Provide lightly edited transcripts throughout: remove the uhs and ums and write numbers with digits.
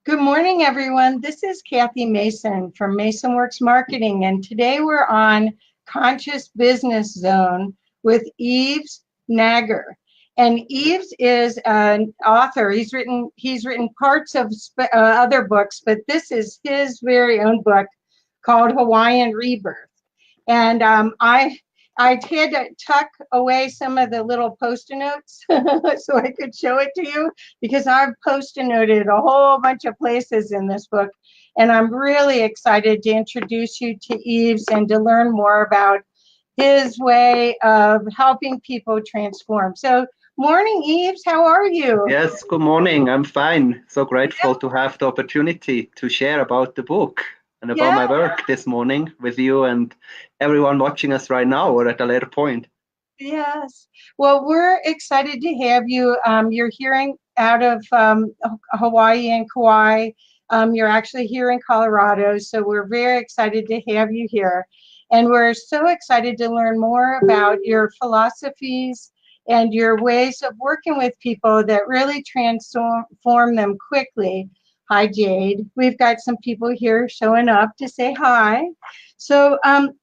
Good morning, everyone. This is Kathy Mason from Mason Works Marketing, and today we're on Conscious Business Zone with Yves Nager. And Yves is an author. He's written parts of other books, but this is his very own book called Hawaiian Rebirth. And I had to tuck away some of the little Post-it notes so I could show it to you, because I've Post-it noted a whole bunch of places in this book. And I'm really excited to introduce you to Yves and to learn more about his way of helping people transform. So, morning, Yves. How are you? Yes, good morning. I'm fine. So grateful to have the opportunity to share about the book and about my work this morning with you and everyone watching us right now or at a later point. Yes. Well, we're excited to have you. You're hearing out of Hawaii and Kauai. You're actually here in Colorado, so we're very excited to have you here. And we're so excited to learn more about your philosophies and your ways of working with people that really transform them quickly. Hi, Jade. We've got some people here showing up to say hi. So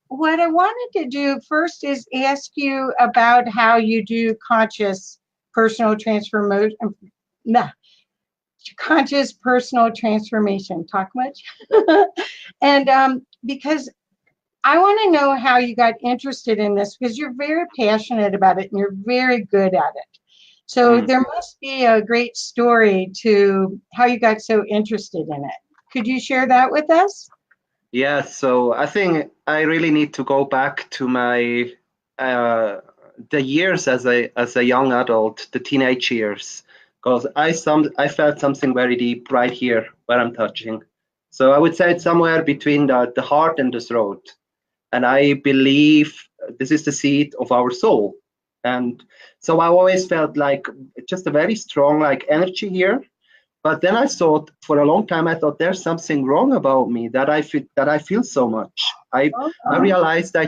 what I wanted to do first is ask you about how you do conscious personal transformation. Conscious personal transformation. Talk much? And because I want to know how you got interested in this, because you're very passionate about it and you're very good at it. So there must be a great story to how you got so interested in it. Could you share that with us? Yeah, so I think I really need to go back to my the years as a young adult, the teenage years, because I felt something very deep right here where I'm touching. So I would say it's somewhere between the heart and the throat. And I believe this is the seat of our soul. And so I always felt like just a very strong like energy here. But then I thought for a long time, I thought there's something wrong about me that I feel so much. I realized I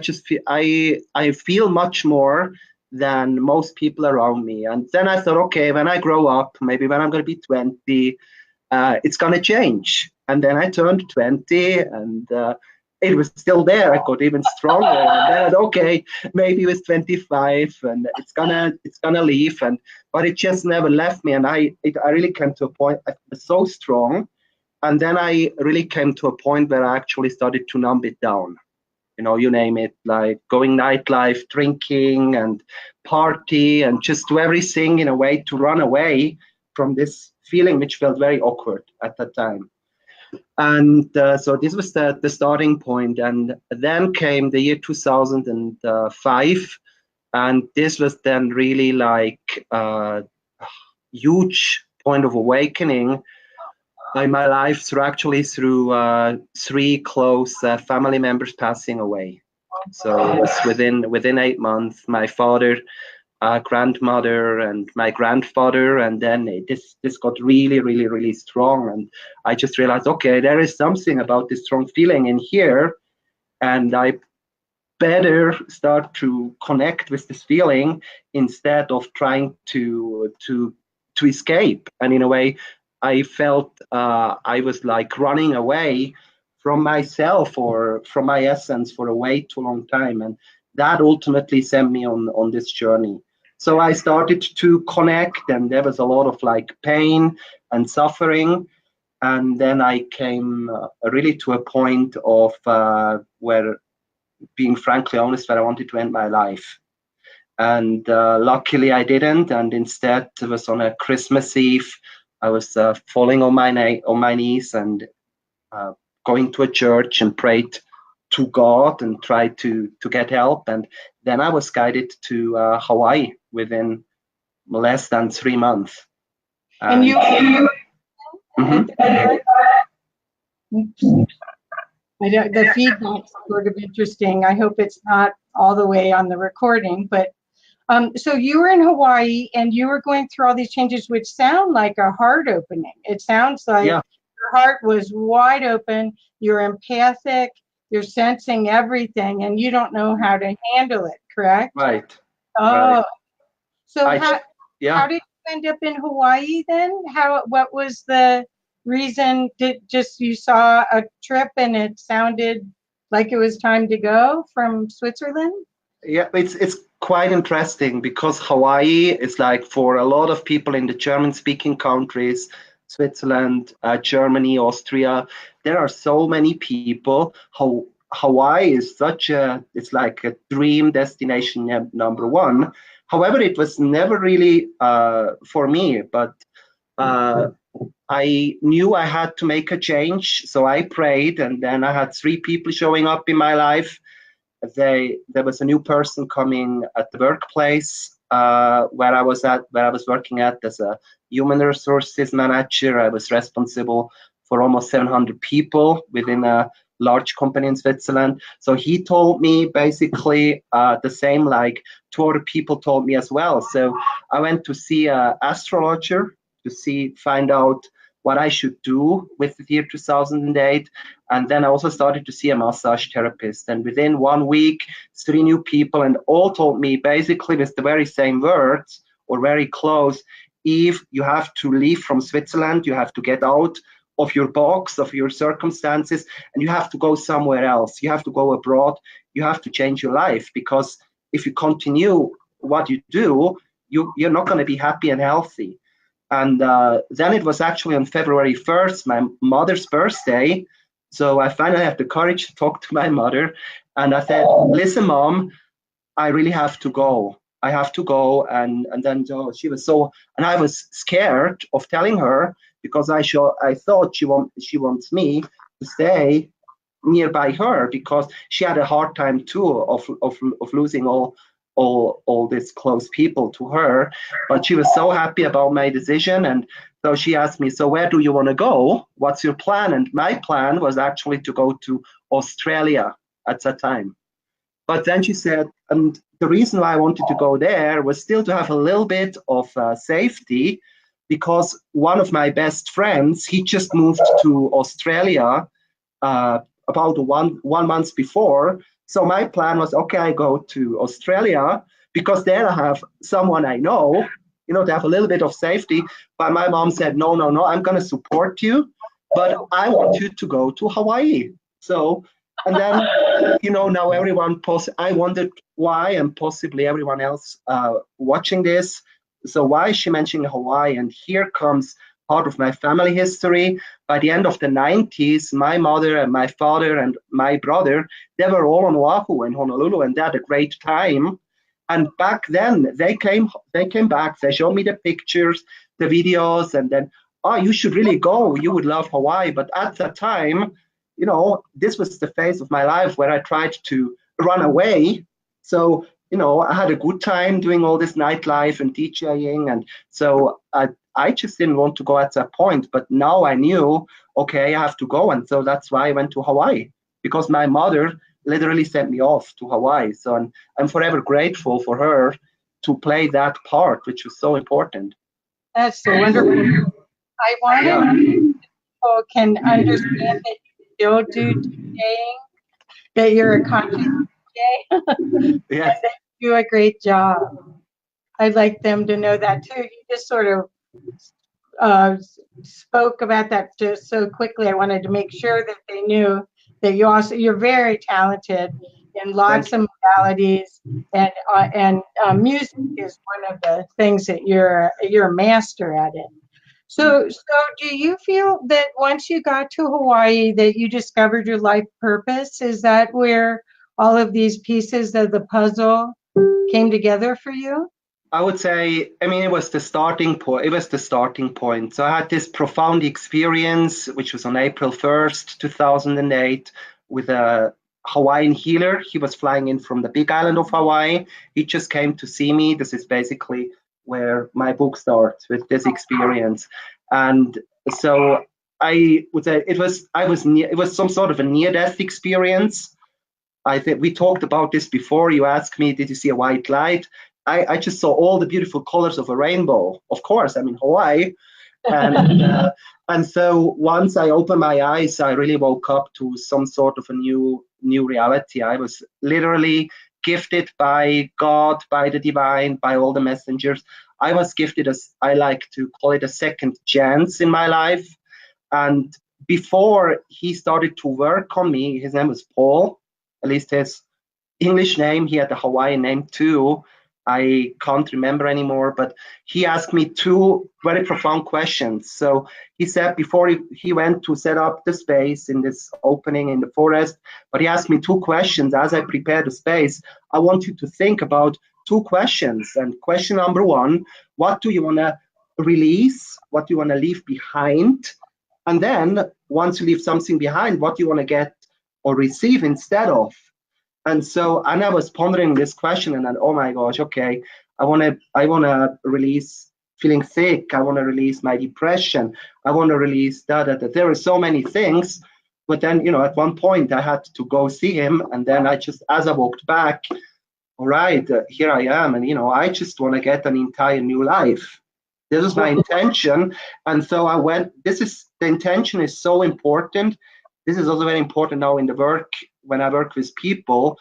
feel much more than most people around me. And then I thought, okay, when I grow up, maybe when I'm going to be 20, it's going to change. And then I turned 20 and it was still there. I got even stronger. And then, okay, maybe it was 25 and it's gonna leave. But it just never left me. And I really came to a point, I was so strong. And then I really came to a point where I actually started to numb it down. You know, you name it, like going nightlife, drinking and party and just do everything in a way to run away from this feeling, which felt very awkward at that time. And so this was the starting point. And then came the year 2005. And this was then really like a huge point of awakening in my life through three close family members passing away. So it was within 8 months, my father, grandmother and my grandfather, and then this got really, really, really strong. And I just realized, okay, there is something about this strong feeling in here, and I better start to connect with this feeling instead of trying to escape. And in a way, I felt I was like running away from myself or from my essence for a way too long time, and that ultimately sent me on this journey. So I started to connect, and there was a lot of like pain and suffering. And then I came really to a point of where, being frankly honest, where I wanted to end my life. And luckily I didn't. And instead, it was on a Christmas Eve. I was falling on my knees and going to a church and prayed to God and tried to get help. And then I was guided to Hawaii within less than 3 months. And you the feedback's sort of interesting. I hope it's not all the way on the recording, but so you were in Hawaii and you were going through all these changes, which sound like a heart opening. It sounds like your heart was wide open, you're empathic, you're sensing everything, and you don't know how to handle it, correct? Right. Oh, right. So how did you end up in Hawaii then? What was the reason? Did just you saw a trip and it sounded like it was time to go from Switzerland? Yeah, it's quite interesting because Hawaii is like for a lot of people in the German-speaking countries, Switzerland, Germany, Austria, there are so many people. Hawaii is it's like a dream destination number one. However, it was never really for me, but uh, I knew I had to make a change, so I prayed, and then I had three people showing up in my life. There was a new person coming at the workplace where I was working at as a human resources manager. I was responsible for almost 700 people within a large company in Switzerland. So he told me basically the same like two other people told me as well. So I went to see an astrologer to find out what I should do with the year 2008. And then I also started to see a massage therapist. And within 1 week, three new people, and all told me basically with the very same words or very close, Yves, you have to leave from Switzerland. You have to get out of your box, of your circumstances, and you have to go somewhere else. You have to go abroad. You have to change your life, because if you continue what you do, you're not going to be happy and healthy. And then it was actually on February 1st, my mother's birthday. So I finally had the courage to talk to my mother. And I said, listen, Mom, I really have to go. I have to go. And then she was and I was scared of telling her, because I thought she wants me to stay nearby her, because she had a hard time too of losing all these close people to her. But she was so happy about my decision, and so she asked me, so where do you want to go? What's your plan? And my plan was actually to go to Australia at that time. But then she said, and the reason why I wanted to go there was still to have a little bit of safety, because one of my best friends, he just moved to Australia about one month before. So my plan was, okay, I go to Australia because there I have someone I know, to have a little bit of safety. But my mom said, no, I'm going to support you, but I want you to go to Hawaii. So, and then, now I wondered why, and possibly everyone else watching this. So why is she mentioning Hawaii? And here comes part of my family history. By the end of the 90s, my mother and my father and my brother, they were all on Oahu and Honolulu, and they had a great time. And back then, they came back. They showed me the pictures, the videos, and then, you should really go. You would love Hawaii. But at that time, this was the phase of my life where I tried to run away. So, I had a good time doing all this nightlife and DJing. And so I just didn't want to go at that point. But now I knew, okay, I have to go. And so that's why I went to Hawaii, because my mother literally sent me off to Hawaii. So I'm forever grateful for her to play that part, which was so important. That's so wonderful. I wanted people can understand that you still do DJing, that you're a conscious DJ, Yes. and that you do a great job. I'd like them to know that too. You just sort of spoke about that just so quickly. I wanted to make sure that they knew that you're very talented in lots of modalities, and music is one of the things that you're a master at it. So do you feel that once you got to Hawaii that you discovered your life purpose? Is that where all of these pieces of the puzzle came together for you? I would say, it was the starting point. So I had this profound experience, which was on April 1st, 2008, with a Hawaiian healer. He was flying in from the big island of Hawaii. He just came to see me. This is basically where my book starts, with this experience. And so I would say it was some sort of a near-death experience. I think we talked about this before. You asked me, did you see a white light? I just saw all the beautiful colors of a rainbow. Of course, I'm in Hawaii. And so once I opened my eyes, I really woke up to some sort of a new reality. I was literally gifted by God, by the divine, by all the messengers. I was gifted, as I like to call it, a second chance in my life. And before he started to work on me, his name was Paul, at least his English name. He had a Hawaiian name too. I can't remember anymore, but he asked me two very profound questions. So he said before he went to set up the space in this opening in the forest, but he asked me two questions as I prepared the space. I want you to think about two questions. And question number one, what do you want to release? What do you want to leave behind? And then once you leave something behind, what do you want to get or receive instead of? And so, and I was pondering this question, and then, oh my gosh, okay, I wanna release feeling sick. I wanna release my depression. I wanna release that. There are so many things, but then, you know, at one point I had to go see him, and then I just, as I walked back, all right, here I am, and you know, I just wanna get an entire new life. This is my intention, and so I went. The intention is so important. This is also very important now in the work. When I work with people,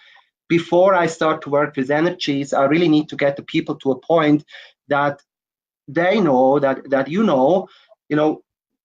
before I start to work with energies, I really need to get the people to a point that they know that you know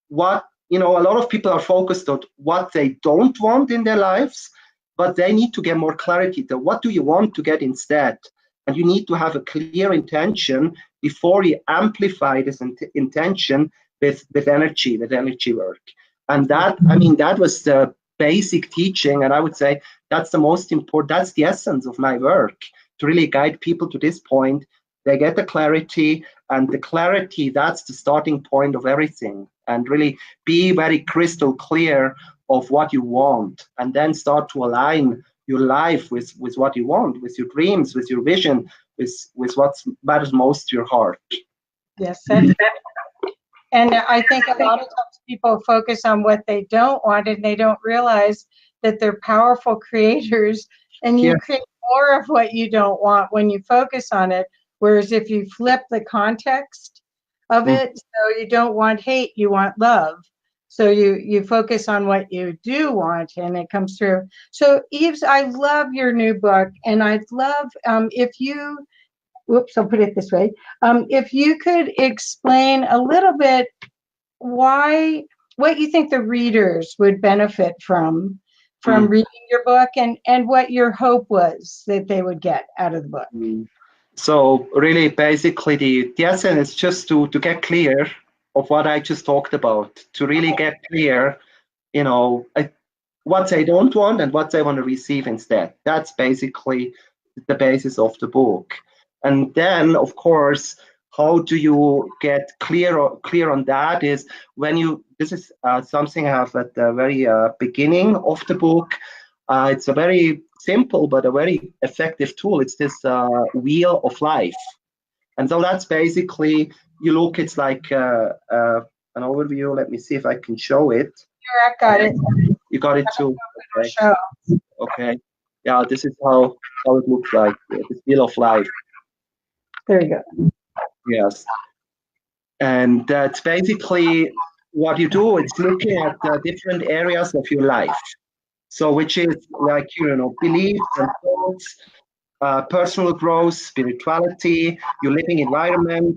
what, you know, a lot of people are focused on what they don't want in their lives, but they need to get more clarity to what do you want to get instead. And you need to have a clear intention before you amplify this intention with energy work. And that, I mean, that was the basic teaching, and I would say that's the most important, that's the essence of my work, to really guide people to this point. They get the clarity, and the clarity, that's the starting point of everything. And really be very crystal clear of what you want, and then start to align your life with what you want, with your dreams, with your vision, with what matters most to your heart. Yes, and I think a lot of times people focus on what they don't want, and they don't realize that they're powerful creators, and you create more of what you don't want when you focus on it. Whereas if you flip the context of it, so you don't want hate, you want love. So you focus on what you do want, and it comes through. So Yves, I love your new book, and I'd love if you, whoops, I'll put it this way. If you could explain a little bit what you think the readers would benefit from reading your book, and what your hope was that they would get out of the book. So really, basically, the essence is just to get clear of what I just talked about, to really get clear, you know, what they don't want and what they want to receive instead. That's basically the basis of the book. And then, of course, how do you get clear on that is when you, this is something I have at the very beginning of the book. It's a very simple but a very effective tool. It's this wheel of life. And so that's basically, you look, it's like an overview. Let me see if I can show it. Sure, I got it. You got it too? Okay. Okay. Yeah, this is how it looks like, this wheel of life. There you go. Yes. And that's basically what you do. It's looking at different areas of your life. So which is like, you know, beliefs and thoughts, personal growth, spirituality, your living environment,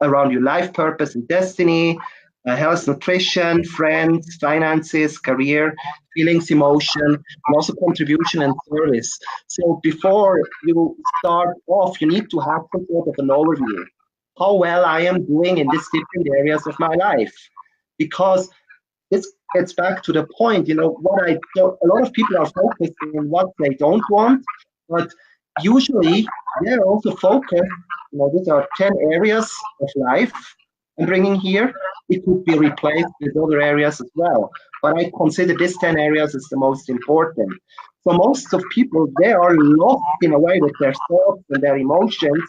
around your life purpose and destiny, health, nutrition, friends, finances, career, feelings, emotion, and also contribution and service. So before you start off, you need to have some sort of an overview. How well I am doing in these different areas of my life. Because this gets back to the point, you know, a lot of people are focused on what they don't want, but usually they're also focused, you know, these are 10 areas of life I'm bringing here. It could be replaced with other areas as well, but I consider these 10 areas as the most important. So most of people, they are lost in a way with their thoughts and their emotions,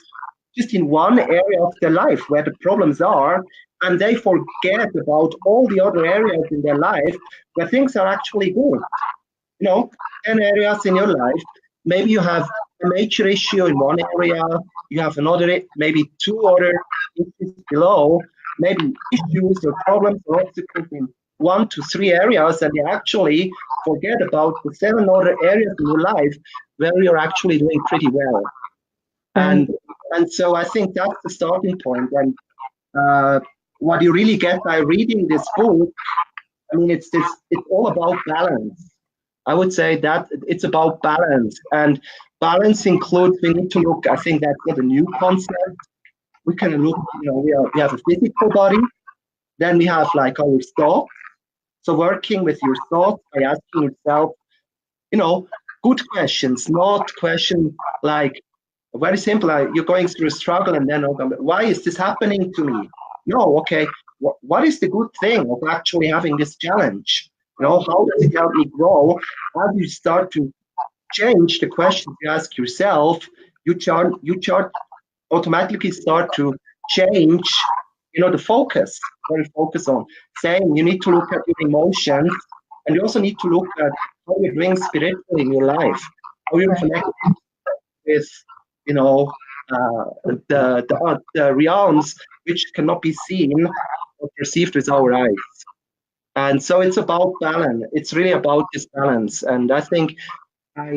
just in one area of their life where the problems are, and they forget about all the other areas in their life where things are actually good. You know, 10 areas in your life, maybe you have a major issue in one area, you have another, maybe two other issues below, maybe issues or problems or obstacles in 1 to 3 areas, and you actually forget about the 7 other areas in your life where you're actually doing pretty well. And so I think that's the starting point. And what you really get by reading this book, I mean, it's all about balance. I would say that it's about balance, and balance includes, we need to look, I think that's not a new concept. We can look, we have a physical body, then we have like our thoughts. So working with your thoughts by asking yourself, good questions, not questions like very simple. You're going through a struggle, and then, why is this happening to me? No, okay. What is the good thing of actually having this challenge? How does it help me grow? How do you start to change the questions you ask yourself? You automatically start to change, the focus. What you focus on. Saying you need to look at your emotions, and you also need to look at how you're doing spiritually in your life, how you're connected with, the realms which cannot be seen or perceived with our eyes. And so it's about balance. It's really about this balance. And I think by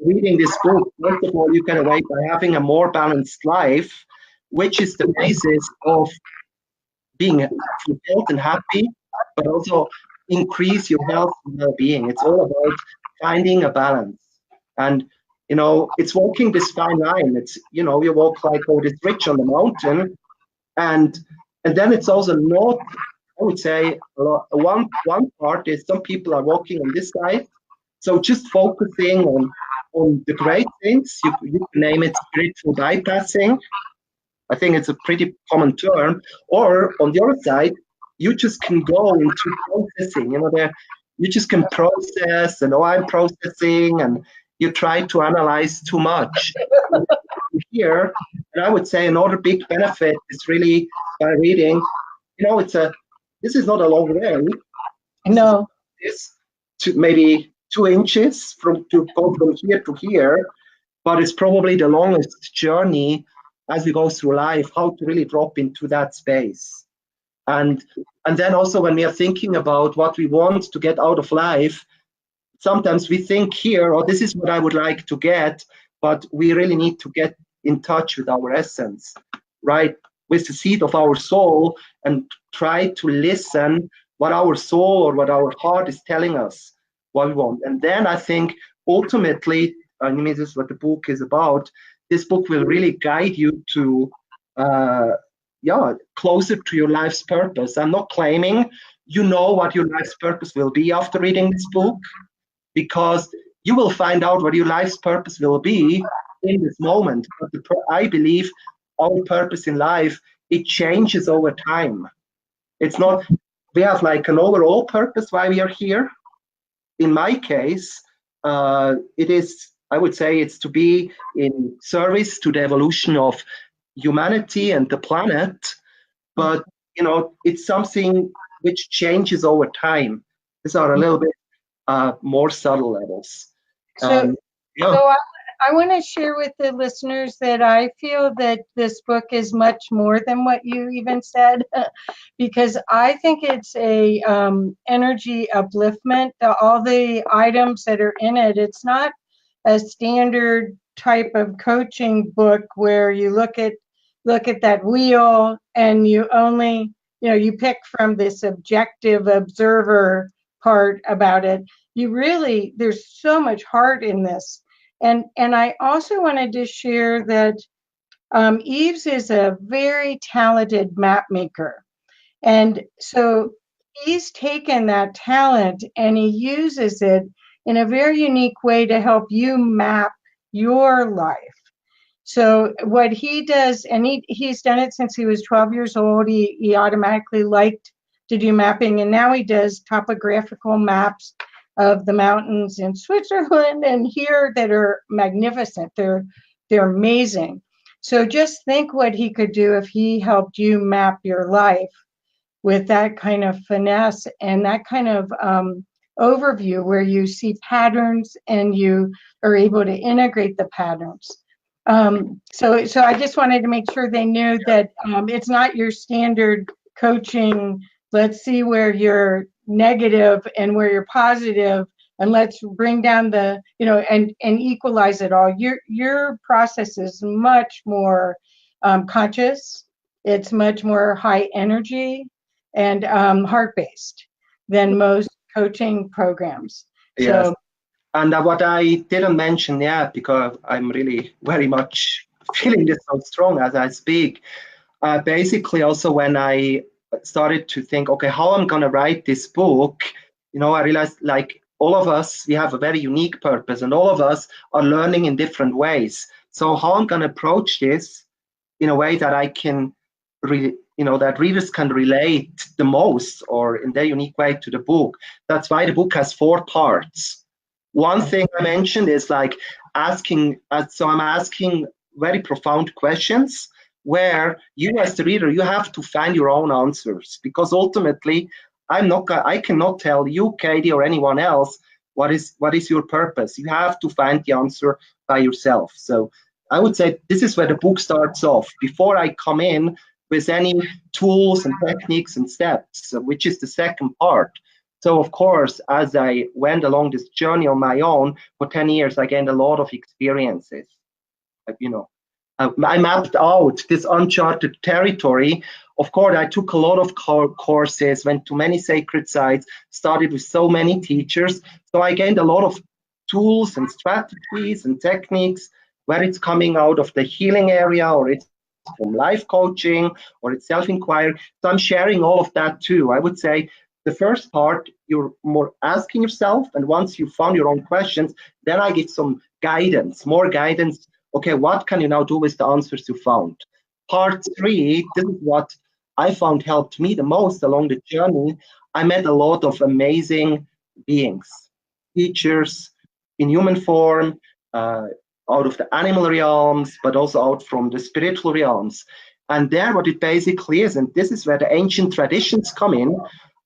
reading this book, first of all, you get away by having a more balanced life, which is the basis of being fulfilled and happy, but also increase your health and well-being. It's all about finding a balance. And it's walking this fine line. It's you walk like this ridge on the mountain, and then it's also not. I would say one part is some people are walking on this side, so just focusing on the great things. You can name it spiritual bypassing. I think it's a pretty common term. Or on the other side, you just can go into processing. You just can process, and I'm processing, and you try to analyze too much. Here, and I would say another big benefit is really by reading. This is not a long way. No. It's maybe 2 inches to go from here to here, but it's probably the longest journey as we go through life, how to really drop into that space. And then also when we are thinking about what we want to get out of life, sometimes we think here, this is what I would like to get, but we really need to get in touch with our essence, right? With the seed of our soul, and try to listen what our soul or what our heart is telling us what we want. And then I think ultimately, this is what the book is about. This book will really guide you to, closer to your life's purpose. I'm not claiming you know what your life's purpose will be after reading this book, because you will find out what your life's purpose will be in this moment. But I believe our purpose in life, it changes over time. It's not, we have like an overall purpose why we are here. In my case, it is, I would say it's to be in service to the evolution of humanity and the planet. But, it's something which changes over time. These are a little bit more subtle levels. So I want to share with the listeners that I feel that this book is much more than what you even said, because I think it's a energy upliftment. All the items that are in it, it's not a standard type of coaching book where you look at that wheel and you only, you pick from this objective observer part about it. There's so much heart in this. And I also wanted to share that Yves is a very talented map maker. And so he's taken that talent and he uses it in a very unique way to help you map your life. So what he does, and he's done it since he was 12 years old, he automatically liked to do mapping, and now he does topographical maps of the mountains in Switzerland and here that are magnificent. They're amazing. So just think what he could do if he helped you map your life with that kind of finesse and that kind of overview where you see patterns and you are able to integrate the patterns. So I just wanted to make sure they knew that it's not your standard coaching. Let's see where you're negative and where you're positive, and let's bring down the, and equalize it all. Your process is much more conscious. It's much more high energy and heart-based than most coaching programs. Yes. So, And what I didn't mention yet, because I'm really very much feeling this so strong as I speak, basically also when I started to think, okay, how I'm going to write this book, I realized like all of us, we have a very unique purpose and all of us are learning in different ways. So how I'm going to approach this in a way that I can, that readers can relate the most or in their unique way to the book. That's why the book has 4 parts. One thing I mentioned is like asking, so I'm asking very profound questions where you as the reader, you have to find your own answers, because ultimately I cannot tell you, Katie, or anyone else what is your purpose. You have to find the answer by yourself. So I would say this is where the book starts off before I come in with any tools and techniques and steps, which is the second part. So of course, as I went along this journey on my own for 10 years, I gained a lot of experiences. I mapped out this uncharted territory. Of course, I took a lot of courses, went to many sacred sites, studied with so many teachers. So I gained a lot of tools and strategies and techniques, where it's coming out of the healing area or it's from life coaching or it's self-inquiry. So I'm sharing all of that too. I would say the first part, you're more asking yourself, and once you found your own questions, then I get some guidance, more guidance. Okay, what can you now do with the answers you found? Part 3, this is what I found helped me the most along the journey. I met a lot of amazing beings, teachers in human form, out of the animal realms, but also out from the spiritual realms. And there, what it basically is, and this is where the ancient traditions come in,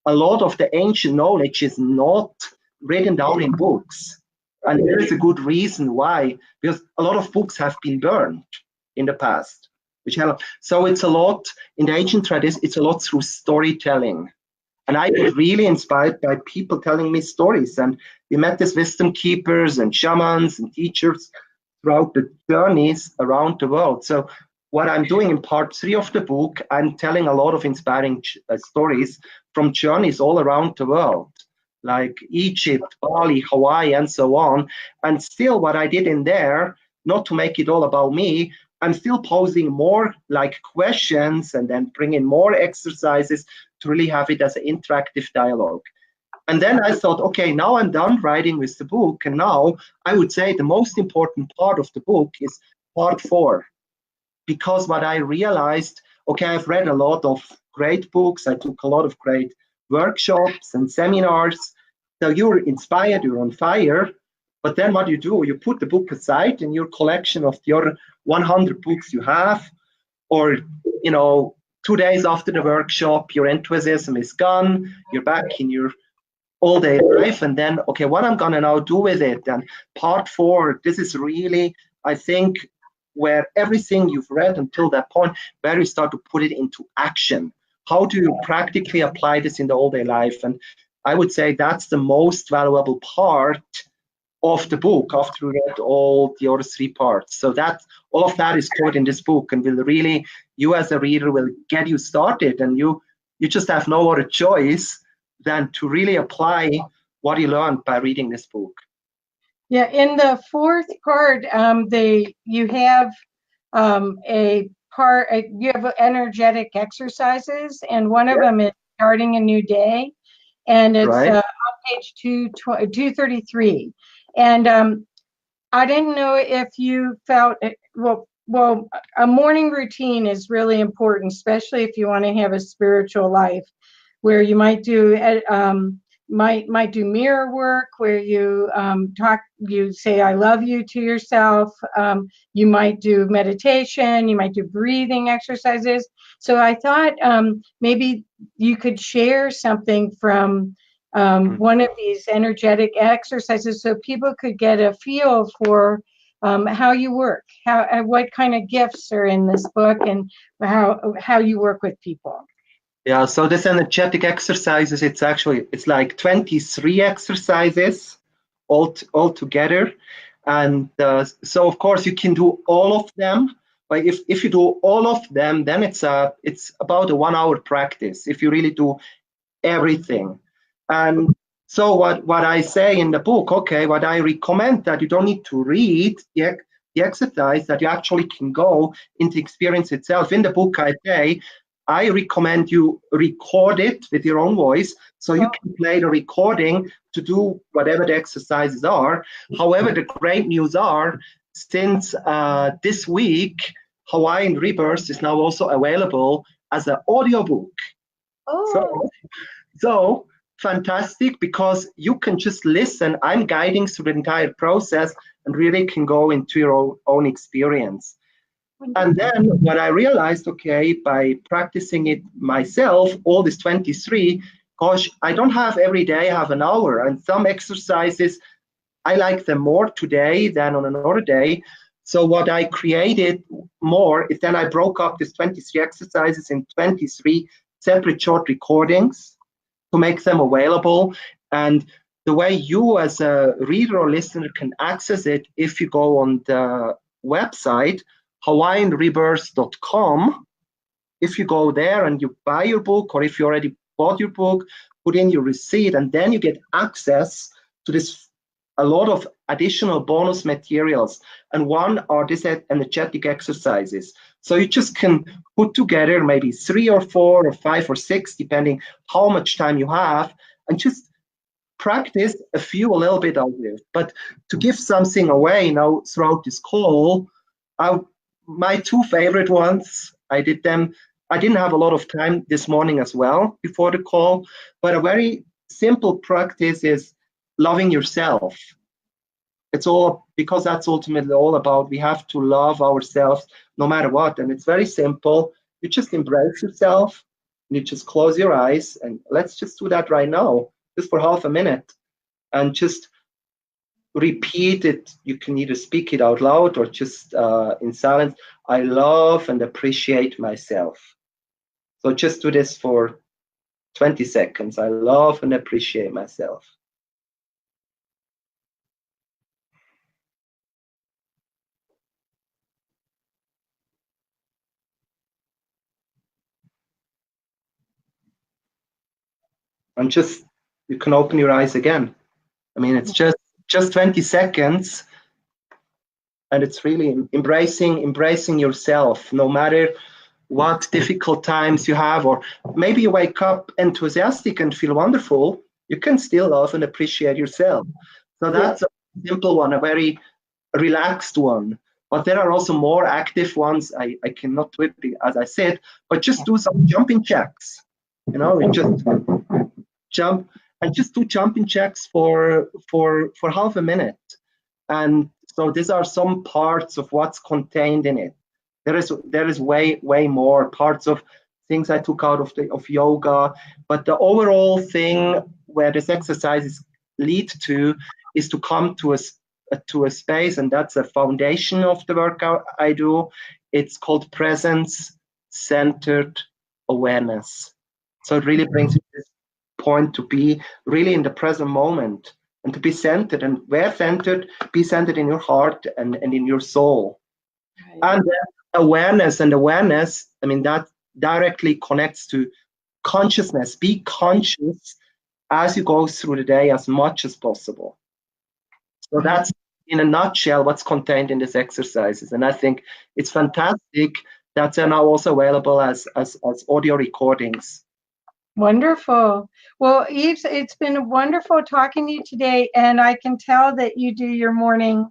a lot of the ancient knowledge is not written down in books. And there is a good reason why, because a lot of books have been burned in the past. So it's a lot, in the ancient tradition, it's a lot through storytelling. And I was really inspired by people telling me stories. And we met these wisdom keepers and shamans and teachers throughout the journeys around the world. So what I'm doing in part 3 of the book, I'm telling a lot of inspiring stories from journeys all around the world, like Egypt, Bali, Hawaii, and so on. And still what I did in there, not to make it all about me, I'm still posing more like questions and then bring in more exercises to really have it as an interactive dialogue. And then I thought, okay, now I'm done writing with the book. And now I would say the most important part of the book is part 4. Because what I realized, okay, I've read a lot of great books. I took a lot of great workshops and seminars. So you're inspired, you're on fire. But then what you do, you put the book aside in your collection of the other 100 books you have, or, 2 days after the workshop, your enthusiasm is gone, you're back in your all-day life, and then, okay, what I'm gonna now do with it? And part 4, this is really, I think, where everything you've read until that point, where you start to put it into action. How do you practically apply this in the all-day life? And I would say that's the most valuable part of the book after you read all the other 3 parts. So that all of that is covered in this book, and will really, you as a reader, will get you started, and you just have no other choice than to really apply what you learned by reading this book. Yeah, in the 4th part, you have you have energetic exercises, and one of them is starting a new day, and it's on page 233. And I didn't know if you felt well, a morning routine is really important, especially if you want to have a spiritual life, where you might do might do mirror work, where you say I love you to yourself. You might do meditation, you might do breathing exercises. So I thought maybe you could share something from one of these energetic exercises, so people could get a feel for how you work, what kind of gifts are in this book, and how you work with people. Yeah, so this energetic exercises, it's like 23 exercises all together. And so of course you can do all of them, Like if you do all of them, then it's about a 1 hour practice if you really do everything. And so what I say in the book, okay, what I recommend that you don't need to read the exercise, that you actually can go into experience itself. In the book I say, I recommend you record it with your own voice, so you can play the recording to do whatever the exercises are. However, the great news are, since this week, Hawaiian Rebirth is now also available as an audiobook. So fantastic, because you can just listen. I'm guiding through the entire process and really can go into your own experience. And then what I realized, okay, by practicing it myself, all this 23, gosh, I don't have every day, I have an hour. And some exercises, I like them more today than on another day. So what I created more is then I broke up these 23 exercises in 23 separate short recordings to make them available. And the way you as a reader or listener can access it, if you go on the website, hawaiianrebirth.com, if you go there and you buy your book, or if you already bought your book, put in your receipt, and then you get access to this, a lot of additional bonus materials. And one are these energetic exercises. So you just can put together maybe 3 or 4 or 5 or 6, depending how much time you have, and just practice a few a little bit of it. But to give something away now throughout this call, my 2 favorite ones, I did them. I didn't have a lot of time this morning as well before the call, but a very simple practice is loving yourself. It's all, because that's ultimately all about, we have to love ourselves no matter what. And it's very simple. You just embrace yourself, and you just close your eyes, and let's just do that right now, just for half a minute, and just repeat it. You can either speak it out loud or just in silence. I love and appreciate myself. So just do this for 20 seconds. I love and appreciate myself. And just, you can open your eyes again. I mean, it's just 20 seconds, and it's really embracing yourself, no matter what difficult times you have, or maybe you wake up enthusiastic and feel wonderful, you can still love and appreciate yourself. So that's a simple one, a very relaxed one. But there are also more active ones. I cannot do it, as I said, but just do some jumping jacks. You know, just jump and just do jumping jacks for half a minute. And so these are some parts of what's contained in it. There is way more parts of things I took out of yoga, but the overall thing where these exercises lead to is to come to a space, and that's a foundation of the workout I do. It's called presence-centered awareness. So it really brings you to this point to be really in the present moment, and to be centered. And where centered? Be centered in your heart and in your soul. Right. And awareness, I mean, that directly connects to consciousness. Be conscious as you go through the day as much as possible. So that's, in a nutshell, what's contained in these exercises. And I think it's fantastic that they're now also available as audio recordings. Wonderful. Well, Yves, it's been wonderful talking to you today, and I can tell that you do your morning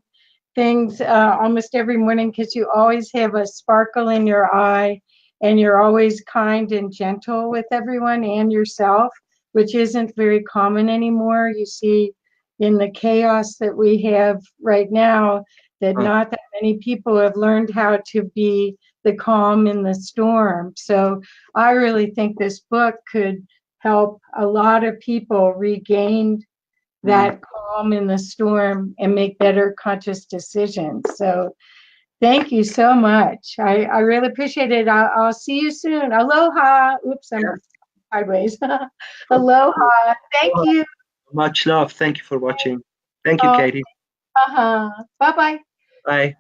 things almost every morning, because you always have a sparkle in your eye, and you're always kind and gentle with everyone and yourself, which isn't very common anymore. You see, in the chaos that we have right now, that not that many people have learned how to be the calm in the storm. So I really think this book could help a lot of people regain that calm in the storm and make better conscious decisions. So thank you so much. I really appreciate it. I'll see you soon. Aloha. Oops, I'm sideways. Aloha. Thank you. Much love. Thank you for watching. Thank you, Katie. Bye-bye. Bye.